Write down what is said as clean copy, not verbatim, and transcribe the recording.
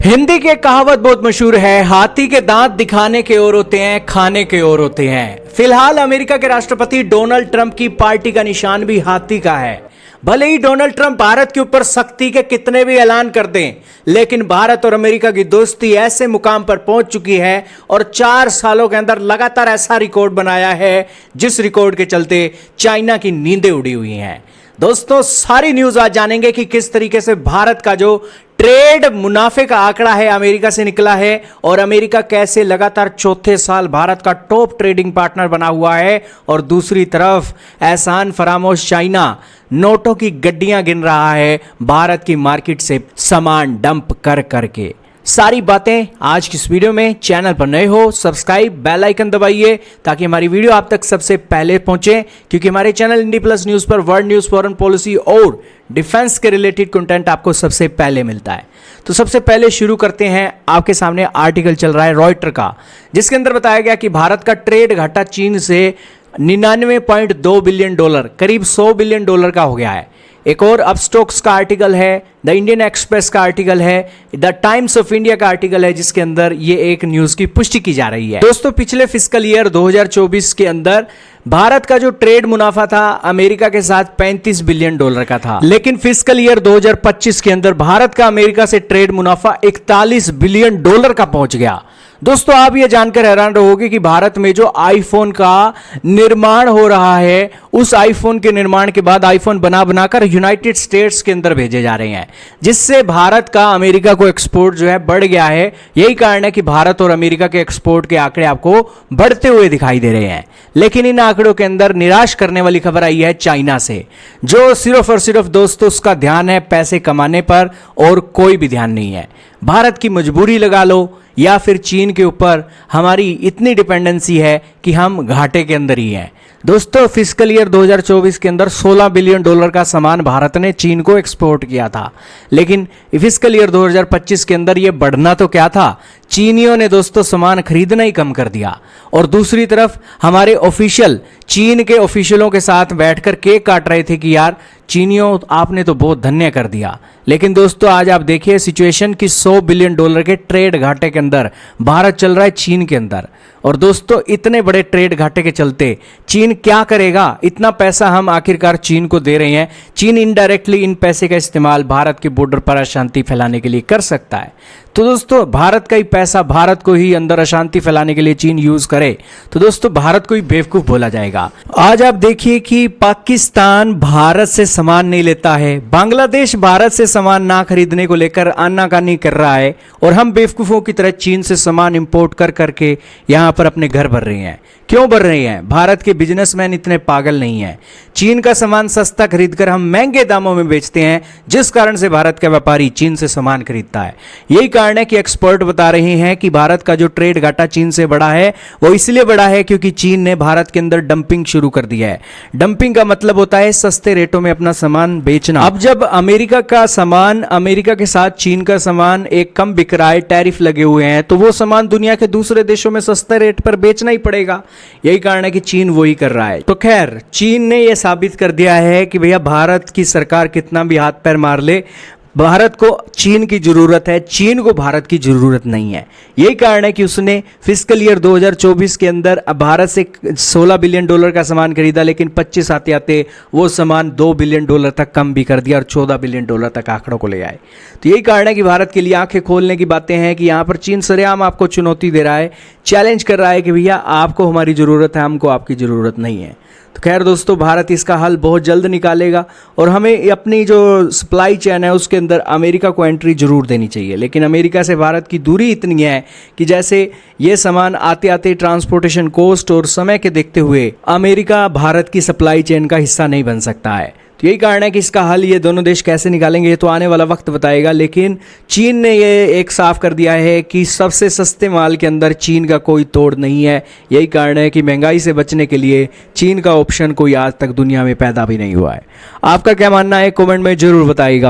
हिंदी की एक कहावत बहुत मशहूर है, हाथी के दांत दिखाने के और होते हैं, खाने के और होते हैं। फिलहाल अमेरिका के राष्ट्रपति डोनाल्ड ट्रंप की पार्टी का निशान भी हाथी का है। भले ही डोनाल्ड ट्रंप भारत के ऊपर सख्ती के कितने भी ऐलान कर दें, लेकिन भारत और अमेरिका की दोस्ती ऐसे मुकाम पर पहुंच चुकी है और 4 सालों के अंदर लगातार ऐसा रिकॉर्ड बनाया है जिस रिकॉर्ड के चलते चाइना की नींदें उड़ी हुई हैं। दोस्तों, सारी न्यूज आज जानेंगे कि किस तरीके से भारत का जो ट्रेड मुनाफे का आंकड़ा है अमेरिका से निकला है और अमेरिका कैसे लगातार चौथे साल भारत का टॉप ट्रेडिंग पार्टनर बना हुआ है, और दूसरी तरफ एहसान फरामोश चाइना नोटों की गड्डियां गिन रहा है भारत की मार्केट से सामान डंप कर करके। सारी बातें आज की इस वीडियो में। चैनल पर नए हो सब्सक्राइब, बेल आइकन दबाइए ताकि हमारी वीडियो आप तक सबसे पहले पहुंचे, क्योंकि हमारे चैनल इंडी प्लस न्यूज पर वर्ल्ड न्यूज, फॉरेन पॉलिसी और डिफेंस के रिलेटेड कंटेंट आपको सबसे पहले मिलता है। तो सबसे पहले शुरू करते हैं। आपके सामने आर्टिकल चल रहा है रॉयटर का, जिसके अंदर बताया गया कि भारत का ट्रेड घाटा चीन से 99.2 बिलियन डॉलर, करीब 100 बिलियन डॉलर का हो गया है। एक और अपस्टॉक्स का आर्टिकल है, द इंडियन एक्सप्रेस का आर्टिकल है, द टाइम्स ऑफ इंडिया का आर्टिकल है, जिसके अंदर ये एक न्यूज की पुष्टि की जा रही है। दोस्तों, पिछले फिस्कल ईयर 2024 के अंदर भारत का जो ट्रेड मुनाफा था अमेरिका के साथ 35 बिलियन डॉलर का था, लेकिन फिस्कल ईयर 2025 के अंदर भारत का अमेरिका से ट्रेड मुनाफा 41 बिलियन डॉलर का पहुंच गया। दोस्तों, आप ये जानकर हैरान रहोगे कि भारत में जो आईफोन का निर्माण हो रहा है, उस आईफोन के निर्माण के बाद आईफोन बना बनाकर यूनाइटेड स्टेट्स के अंदर भेजे जा रहे हैं, जिससे भारत का अमेरिका को एक्सपोर्ट जो है बढ़ गया है। यही कारण है कि भारत और अमेरिका के एक्सपोर्ट के आंकड़े आपको बढ़ते हुए दिखाई दे रहे हैं। लेकिन इन आंकड़ों के अंदर निराश करने वाली खबर आई है चाइना से, जो सिर्फ और सिर्फ दोस्तों उसका ध्यान है पैसे कमाने पर और कोई भी ध्यान नहीं है। भारत की मजबूरी लगा लो या फिर चीन के ऊपर हमारी इतनी डिपेंडेंसी है कि हम घाटे के अंदर ही हैं। दोस्तों, फिस्कल ईयर 2024 के अंदर 16 बिलियन डॉलर का सामान भारत ने चीन को एक्सपोर्ट किया था, लेकिन फिस्कल ईयर 2025 के अंदर यह बढ़ना तो क्या था, चीनियों ने दोस्तों सामान खरीदना ही कम कर दिया। और दूसरी तरफ हमारे ऑफिशियल चीन के ऑफिशियलों के साथ बैठकर केक काट रहे थे कि यार चीनियों आपने तो बहुत धन्य कर दिया। लेकिन दोस्तों, आज आप देखिए सिचुएशन कि 100 बिलियन डॉलर के ट्रेड घाटे के अंदर भारत चल रहा है चीन के अंदर। और दोस्तों, इतने बड़े ट्रेड घाटे के चलते चीन क्या करेगा? इतना पैसा हम आखिरकार चीन को दे रहे हैं, चीन इनडायरेक्टली इन पैसे का इस्तेमाल भारत के बॉर्डर पर अशांति फैलाने के लिए कर सकता है। तो दोस्तों, भारत का ही पैसा भारत को ही अंदर अशांति फैलाने के लिए चीन यूज करे तो दोस्तों भारत को ही बेवकूफ बोला जाएगा। आज आप देखिए कि पाकिस्तान भारत से सामान नहीं लेता है, बांग्लादेश भारत से सामान ना खरीदने को लेकर आनाकानी कर रहा है, और हम बेवकूफों की तरह चीन से सामान इंपोर्ट कर करके यहां पर अपने घर भर रहे हैं। क्यों भर रहे हैं? भारत के बिजनेसमैन इतने पागल नहीं है। चीन का सामान सस्ता खरीदकर हम महंगे दामों में बेचते हैं, जिस कारण से भारत का व्यापारी चीन से सामान खरीदता है। यही कारण है कि एक्सपर्ट बता रहे हैं कि भारत का जो ट्रेड घाटा चीन से बढ़ा है वो इसलिए बढ़ा है क्योंकि चीन ने भारत के अंदर डंपिंग शुरू कर दिया है। डंपिंग का मतलब होता है सस्ते रेटों में अपना सामान बेचना। अब जब अमेरिका का सामान, अमेरिका के साथ चीन का सामान एक कम बिक रहा है, टैरिफ लगे हुए हैं, तो वो सामान दुनिया के दूसरे देशों में सस्ते रेट पर बेचना ही पड़ेगा। यही कारण है कि चीन वही कर रहा है। तो खैर, चीन ने यह साबित कर दिया है कि भैया भारत की सरकार कितना भी हाथ पैर मार ले, भारत को चीन की जरूरत है, चीन को भारत की जरूरत नहीं है। यही कारण है कि उसने फिस्कल ईयर 2024 के अंदर भारत से 16 बिलियन डॉलर का सामान खरीदा, लेकिन 25 आते आते वो सामान 2 बिलियन डॉलर तक कम भी कर दिया और 14 बिलियन डॉलर तक आंकड़ों को ले आए। तो यही कारण है कि भारत के लिए आंखें खोलने की बातें हैं कि यहाँ पर चीन सरेआम आपको चुनौती दे रहा है, चैलेंज कर रहा है कि भैया आपको हमारी जरूरत है, हमको आपकी जरूरत नहीं है। तो खैर दोस्तों, भारत इसका हल बहुत जल्द निकालेगा और हमें अपनी जो सप्लाई चेन है उसके अंदर अमेरिका को एंट्री जरूर देनी चाहिए। लेकिन अमेरिका से भारत की दूरी इतनी है कि जैसे ये सामान आते आते ट्रांसपोर्टेशन कॉस्ट और समय के देखते हुए अमेरिका भारत की सप्लाई चेन का हिस्सा नहीं बन सकता है। तो यही कारण है कि इसका हल ये दोनों देश कैसे निकालेंगे ये तो आने वाला वक्त बताएगा। लेकिन चीन ने ये एक साफ कर दिया है कि सबसे सस्ते माल के अंदर चीन का कोई तोड़ नहीं है। यही कारण है कि महंगाई से बचने के लिए चीन का ऑप्शन कोई आज तक दुनिया में पैदा भी नहीं हुआ है। आपका क्या मानना है कमेंट में जरूर बताइएगा।